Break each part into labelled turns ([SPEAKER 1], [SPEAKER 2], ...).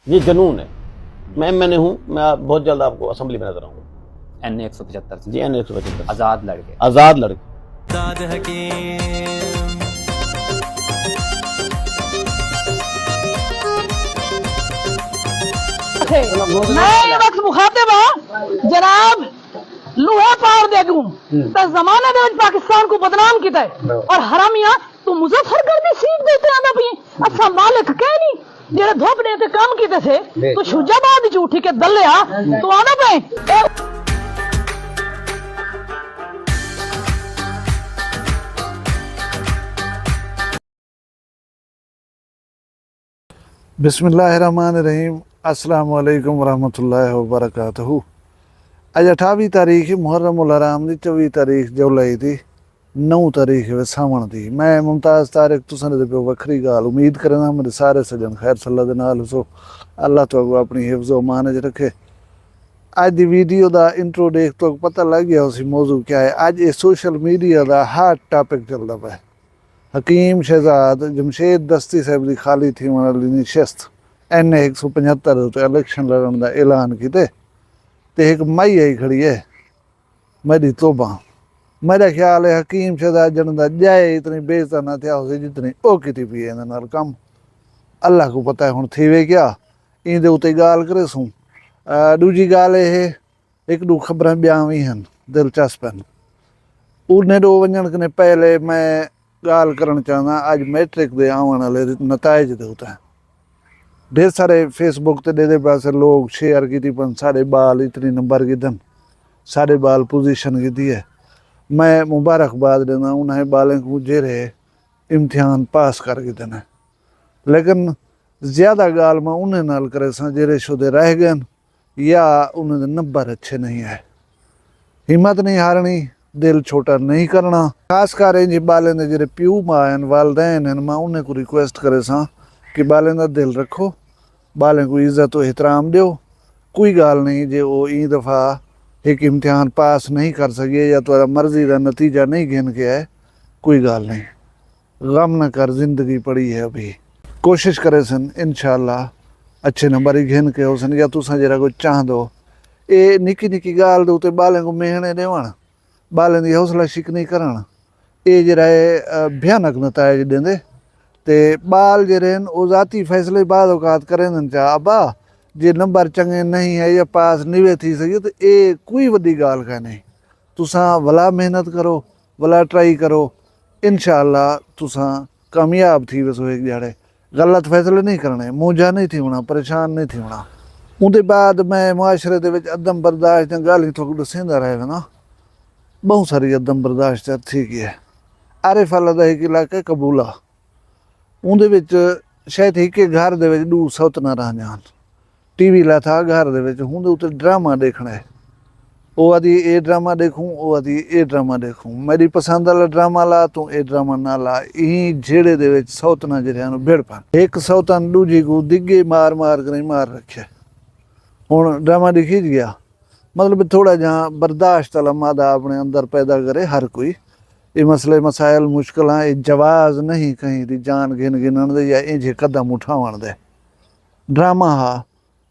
[SPEAKER 1] ये जुनून है। मैं एमएनए हूँ, मैं बहुत जल्द आपको असेंबली में नजर आऊंगा।
[SPEAKER 2] NA 175
[SPEAKER 1] जी एन 175
[SPEAKER 2] आजाद लड़के।
[SPEAKER 1] आजाद लड़के।
[SPEAKER 3] मैं वक्त मुखातिब जनाब लूहे पार दे दूं तो जमाने दे विच पाकिस्तान को बदनाम किया है और हरामिया तू मुजफ्फरगढ़ दी सीट देते आंदा पई अच्छा मालिक कह नहीं जेड़े धोप ने ते काम कीते थे तो शुजाबाद च उठी के दलिया तू आंदा पे
[SPEAKER 4] बिस्मिल्लाहिर्रहमानिर्रहीम। अस्सलाम वालेकुम वरहमतुल्लाहि वबरकातुहू। अज 28 तारीख मुहर्रम उल हराम दी 24 तारीख जुलाई दी 9 तारीख सावण दी। मैं मुमताज़ तारिक तुसां दे पे वखरी गाल उम्मीद करना मेरे सारे सजन खैर सल्ला दे नाल सो अल्लाह तो अपनी हिफ्ज़ व मान च रखे। अज दी वीडियो दा इंट्रो देख तो पता लग गया उसी मौजू क्या है। अज ये सोशल मीडिया दा हाट टॉपिक चलदा पे। हकीम शहजाद जमशेद दस्ती साहब की खाली थी वाली नशस्त NA 175 उत्ते इलेक्शन लड़न का ऐलान किते ते एक माई आई खड़ी है मेरी तोबा। मेरा ख्याल है हकीम शहजाद जन का जाए इतनी बेइज्जत ना थिया हो जितनी वो की पी है कम। अल्लाह को पता है हुण थीवे क्या इंदे उत्ते गाल करे सूँ। दूजी गाल ये एक दो खबर ब्याह भी हैं दिलचस्प हैं उन्हें दो वजन कने पहले मैं गाल करना चाहना अज मैट्रिक के आने वाले नताइज दे उत्ते ढेर सारे फेसबुक ते दे पासे लोग शेयर की पन साढ़े बाल इतनी नंबर गिदन साढ़े बाल पोजीशन गिदी है। मैं मुबारकबाद देना उन्हें बालें को जेरे इम्तिहान पास कर गिदन है लेकिन ज़्यादा गाल मैं उन्हें नाल करे सा जेरे शुदे रह गए या उन्हें नंबर अच्छे नहीं है। हिम्मत नहीं हारनी दिल छोटा नहीं करना खास कर जी बाले ने जेरे प्यू मां वालदैन मैं उन्हें को रिक्वेस्ट करे सा कि बाले का दिल रखो बाले को इज्जत व एहतराम दो। कोई गाल नहीं जे वो ई दफ़ा एक इम्तिहान पास नहीं कर सके या तो मर्जी का नतीजा नहीं गिन के है कोई गाल नहीं गम न कर जिंदगी पड़ी है अभी कोशिश करे सन इंशाअल्लाह अच्छे नंबर ही गिन के हो सन या तुसा जरा कोई चाह दो ये निकी निकी गाल दे उत्ते बाले को मेहने देवण बालें की हौसला शिक नहीं करन ये जरा है भयानक नताइज देंदे ते बाल जरे वो जाती फैसले बाद औकात करें चाह अबा जे नंबर चंगे नहीं है या पास निवे थी सके तो ये कोई वड्डी गाल का नहीं। तुसा भला मेहनत करो भला ट्राई करो इंशाअल्लाह तुसा कामयाब थी वसो एक जड़े गलत फैसले नहीं करने मूझा नहीं थी होना परेशान नहीं थी होना। उनके बाद मैं मुआशरे दे विच अदम बर्दाश्त गाली थोक दसेंदा रहे ना बहुत सारी अदम बर्दाश्त थी गई है। आरिफ अल्लाह दा एक इलाका कबूला उनदे विच शायद एक घर दे विच दू सौतना रह जान TV ला था घर दे विच हुंदे उत्ते ड्रामा देखना है वो आदि ये ड्रामा देखूँ वो आदि ये ड्रामा देखूँ मेरी पसंद वाला ड्रामा ला तू ये ड्रामा ना ला यही झेड़े दे विच सौतना जरिया भिड़ पन एक सौतन दूजी को दिग्गे मार मार कर मार रखे हुण ड्रामा दिखी गया मतलब थोड़ा जहाँ बर्दाश्त वाला मादा अपने अंदर पैदा करे हर कोई ये मसले मसाइल मुश्किल ये जवाज नहीं कहीं दी जान गिन गिनन दे या इंजे कदम उठावन दे ड्रामा हा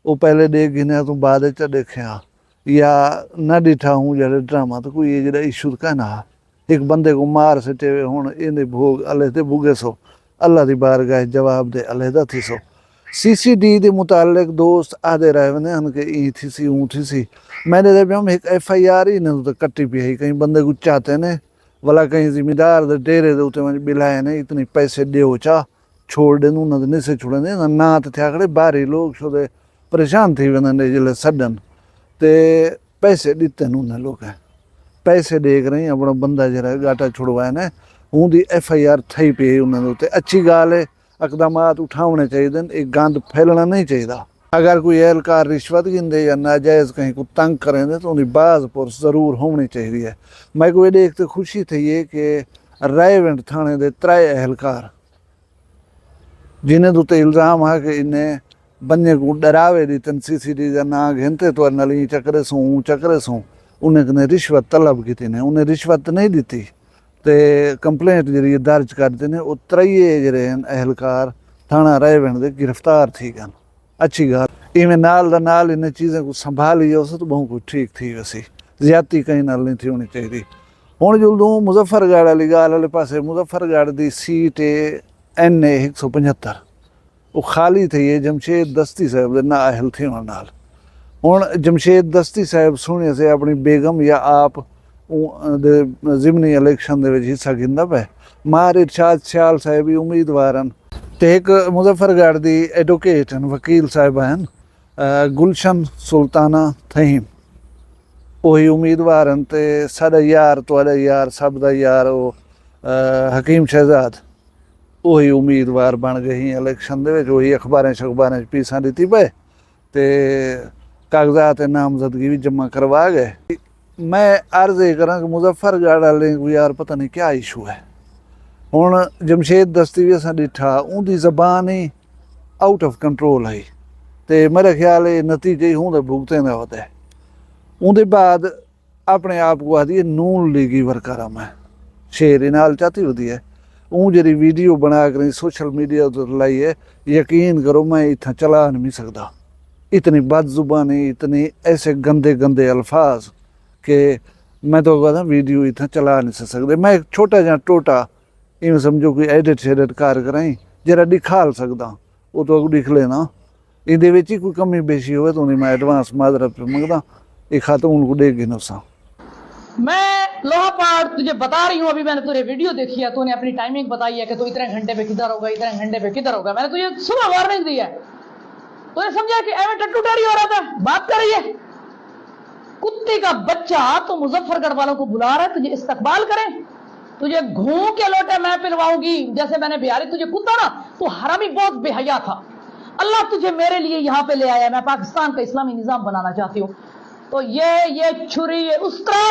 [SPEAKER 4] वो पहले देख गिने तो बाद च देखिया या न डिठा हूँ जड़े ड्रामा तो कोई ये जरा इशू कहना एक बंदे को मार सटे हुण इन्हें भोग अलहदे भुगे सो अल्लाह दी बारगाह जवाब दे अलहदा थी सो CCD के मुतालिक दोस्त आदे रहे वन के ई थी सी ऊँ थी सी मैंने दे हम एक FIR ही न तो कट्टी पी है कहीं बंदे को चाहते ने वाला कहीं जिम्मेदार दे डेरे दे उते वञ बिलाए ने इतनी पैसे ॾियो चा छोड़ ॾिनूं न निसे छुड़ंदे ना त थिया खड़े बाहरी लोग छो ते परेशान थी वेंदा ने जिले सॾनि ते पैसे ॾिते न लोग पैसे ॾे करे अपना बंदा जरा गाटा छुड़वाए ने हूंदी FIR थी पई उन्होंने उत्ते अच्छी गाल है इकदामात उठाने चाहिए एक गंद फैलना नहीं चाहिए। अगर कोई एहलकार रिश्वत गिंदे या नाजायज़ कहीं को तंग करें तो उनकी बाज पुरस ज़रूर होनी चाहिए। मैं को ये देखते खुशी थी है कि रायवेंट थाने के 3 एहलकार जिन्हें उत्ते इल्ज़ाम है कि इन्हें बन्ने को डरावे दी तन CCD का ना घिनते तो नली चकरे सूँ उन्हें कने रिश्वत तलब की थी ने उन्हें रिश्वत नहीं दी ते कंप्लेंट जी दर्ज करते हैं वो 3 जरे एहलकार थाना रायवेंट के गिरफ्तार थी गए अच्छी गाल इवें नाल दा नाल इन चीज़ें को संभाली उस तो बहुत कुछ ठीक थी वैसी ज्यादती कहीं नाल नहीं थी होनी चाहिए हुण जदों मुजफ्फरगढ़ वाली गाल वाले पासे मुजफ्फरगढ़ दी सीट है NA 175 वो खाली थी है जमशेद दस्ती साहब दे नाअहल थे नाल हुण जमशेद दस्ती साहब सुने से अपनी बेगम या आप जिमनी इलेक्शन दे विच हिस्सा गिंदा पे मार इरशाद सियाल साहब ही उम्मीदवार हैं ते एक मुजफ्फरगढ़ दी एडवोकेट हैं वकील साहब हैं गुलशन सुल्ताना थहीम वही उम्मीदवार हैं ते साडा यार तुहाडा यार सब दा यार वो हकीम शहजाद वही उम्मीदवार बन गए ही इलेक्शन दे विच वही अखबारें शखबारें पीसां दित्ती पे ते कागजात नामजदगी भी जमा करवा गए। मैं अर्ज ये करा कि मुजफ्फरगढ़ वाले को यार पता नहीं क्या इशू है हुण जमशेद दस्ती भी असां ॾिठा उनकी ज़बान ही आउट ऑफ कंट्रोल है ते मेरे ख्याल है नतीजे ही हूँ भुगते ना होते उनके बाद अपने आप को आदि नून लीगी वर्कर मैं शेर नाल चाहती होती है ऊँ जी वीडियो बना कर सोशल मीडिया पर लाई है यकीन करो मैं इतना चला नहीं सकता इतनी बदजुबानी इतनी ऐसे गंदे गंदे अल्फाज कि मैं तो कहता वीडियो इतना चला नहीं सकते मैं एक छोटा जहा टोटा इवें समझो कोई एडिट शेडिट कर कराई जरा दिखाल सकदा वो तो दिख लेना इहदे विच ही कोई कमी बेशी हो तो मैं एडवांस माजरत मंगदा ये खातून को दे गिनो सा।
[SPEAKER 3] मैं लोहा पहाड़ तुझे बता रही हूँ अभी मैंने तुझे वीडियो देखी है तूने अपनी टाइमिंग बताई है कि तू इतने घंटे पे किधर होगा इतने घंटे पे किधर होगा मैंने तुझे सुबह वार्निंग दी है तूने समझा कि एवं टट्टू टेरी हो रहा था बात कर रही है कुत्ते का बच्चा तो मुजफ्फरगढ़ वालों को बुला रहा है तुझे इस्तकबाल करें तुझे घूम के लोटे मैं पिलवाऊंगी जैसे मैंने बिहारी तुझे कुत्ता ना तू हरामी बहुत बेहया था अल्लाह तुझे मेरे लिए यहाँ पे ले आया मैं पाकिस्तान का इस्लामी निजाम बनाना चाहती हूँ तो ये छुरी ये उस्त्रा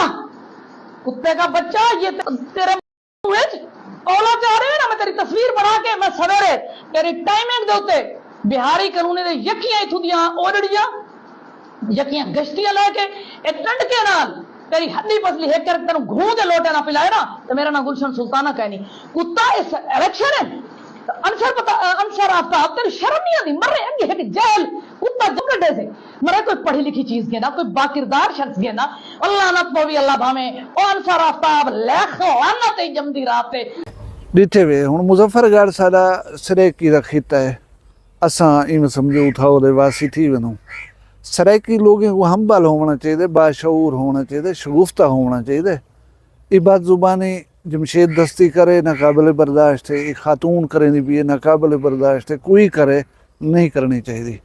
[SPEAKER 3] कुत्ते का बच्चा ये तेरे औला चाह रहे ना मैं तेरी तस्वीर बना के मैं सवेरे तेरी टाइमिंग दे उत्ते बिहारी कानूनी दे यकियां इथों दियां ओडड़ियां यकियां गश्तियां लेके एक टंड के नाल तेरी हड्डी पसली है कर तेन घूं दे लोटे ना पिलाए ना तो मेरा ना गुलशन सुल्ताना कहनी कुत्ता इस इलेक्शन है अंसर आफ्ताब तेरी शर्म नहीं आती मर रहे अंगे है कि जेल कुत्ता जगड़े से मरे कोई पढ़ी लिखी चीज के ना कोई बाकिरदार शख्स के ना अल्लाह नत पवी अल्लाह भावे ओ अंसर आफ्ताब लाखों लानत जमदी रात पे
[SPEAKER 4] डिठे वे हुण मुजफ्फरगढ़ साडा सरेकी दा खिता है असां इवें समझो उठा ओदे वासी थी वनूं सराइकी लोगों को हम्बल होना चाहिए बाशऊर होना चाहिए शगुफ्ता होना चाहिए ये बात जुबानी जमशेद दस्ती करे नाकाबिल बर्दाश्त है एक खातून करे नहीं भी नाकाबिल बर्दाश्त है कोई करे नहीं करनी चाहिए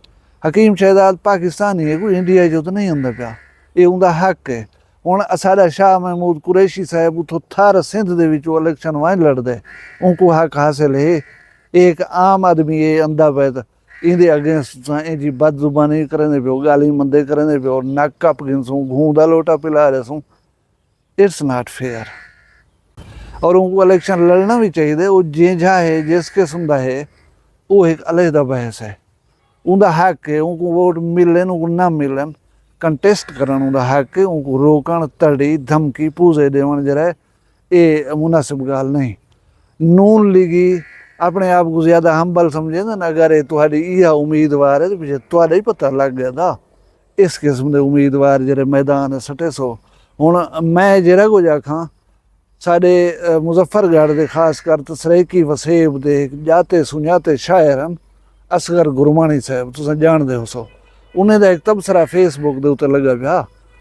[SPEAKER 4] हकीम शहजाद पाकिस्तानी है कोई इंडिया जो तो नहीं होंगे पाया ये उनका हक है हुण साडा शाह महमूद कुरैशी साहब उतो थार सिंध दे विचों इलेक्शन वहीं लड़दे उनको हक हासिल है एक आम आदमी ये अंधा पैदा इंदे अगेंस्ट इंजी बदजुबानी करेंदे पियो गाली मंदे करेंदे पियो नक कप गिनसूं घूं दा लोटा पिला रसूं इट्स नॉट फेयर और उनको इलेक्शन लड़ना भी चाहिए वो जेझा है जिस किस्म का है वो एक अलहदा बहस है उनका हक है उनको वोट मिलन उनको ना मिलन कंटेस्ट करन उनका हक है उनको रोकन तड़ी धमकी पूजे देवन जरा ये मुनासिब गाल नहीं नून लीगी अपने आप को ज़्यादा हम्बल समझे ना अगर ये तुम्हारी यह उम्मीदवार है तो पीछे तुहाडा ही पता लग गया था इस किस्म के उम्मीदवार जरे मैदान सटे सो हुण मैं जरा कुछ आखां साडे मुजफ्फरगढ़ के खास कर सरेकी वसेब दे जाते सुझाते शायर हैं असगर गुरमानी साहब तुम जानते हो सो उन्हें एक तबसरा फेसबुक के उत्ते लगा पिया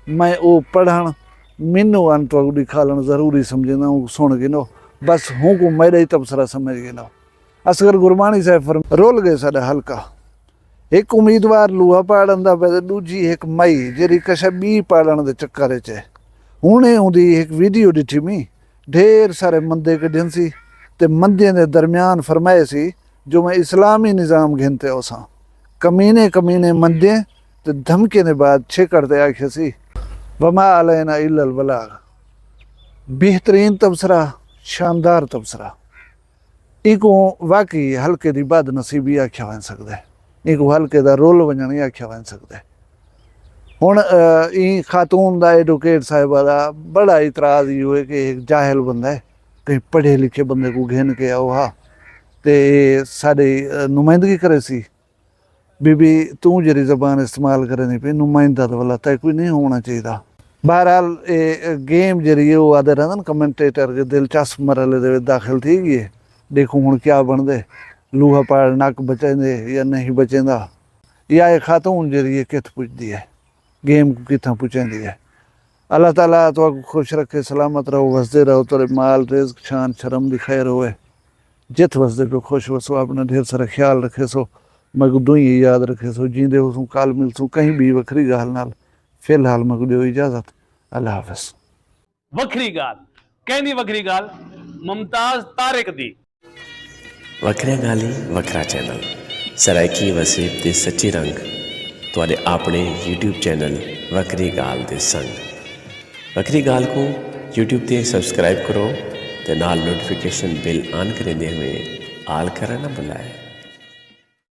[SPEAKER 4] मैं वो पढ़न मैनू अंत दिखालन जरूरी समझना सुन गिनो बस हूँ को मेरा ही तबसरा समझ गिनो असगर गुरमानी साहब रोल गए साडा हल्का एक उम्मीदवार लूहा पाड़न का पे दूजी एक मई जी कशा बी पाड़न के चक्कर च हुणे उनकी एक वीडियो डिठी मी ढेर सारे मंदे कढ़न सी ते मंदियों के दरम्यान फरमाए सी जो मैं इस्लामी निज़ाम घिनते हो सा कमीने कमीने मंदे ते धमके ने बाद छेकड़ते आखे सी वमा अलैना इल्लल बलाग बेहतरीन तबसरा शानदार तबसरा इको वाकई हल्के की बद नसीबी आख्या वन सकता है इको हल्के का रोल वजन ही आख्या वन सकता है हुण ई खातून का एडवोकेट साहिबा का बड़ा इतराज़ ये है कि एक जाहिल बंदा है कहीं पढ़े लिखे बंदे को घेन के आओ हा ते साड़ी नुमाइंदगी करे सी बीबी तू जरी जबान इस्तेमाल करनी पे नुमाइंदा तो वाला तय कोई नहीं होना चाहिए। बहरहाल गेम जरिए वो आदे रहता ना कमेंटेटर के दिलचस्प मरहले दे दाखिल थी गई। देखो हुण क्या बनदे, लूहा पाड़ नक बचेंदे या नहीं बचेंदा, या ये खातून जरिए कित पुजदी है गेम को कितना पुजेंदी है। अल्लाह ताला तो खुश रखे, सलामत रहो, वसदे रहो, तेरे माल रिज़्क शान शर्म दी खैर होए, जित वसदे पे खुश वसो, अपना ढेर सारा ख्याल रखे सो, मगू दुई याद रखे सो, जींदे हो सो काल मिल सो कहीं भी वखरी गाल नाल। फिलहाल मगू दियो इजाजत, अल्लाह हाफिज।
[SPEAKER 5] वखरी गाल कहनी वखरी गाल मुमताज तारिक दी।
[SPEAKER 6] वखरिया गाली वखरा चैनल सराइकी वसीब दे सच्चे रंग तुहाडे अपने YouTube चैनल वखरी गाल दे संग। वखरी गाल को YouTube ते सब्सक्राइब करो ते नाल नोटिफिकेशन बिल ऑन करेंदे हुए आल करना ना भुलाए।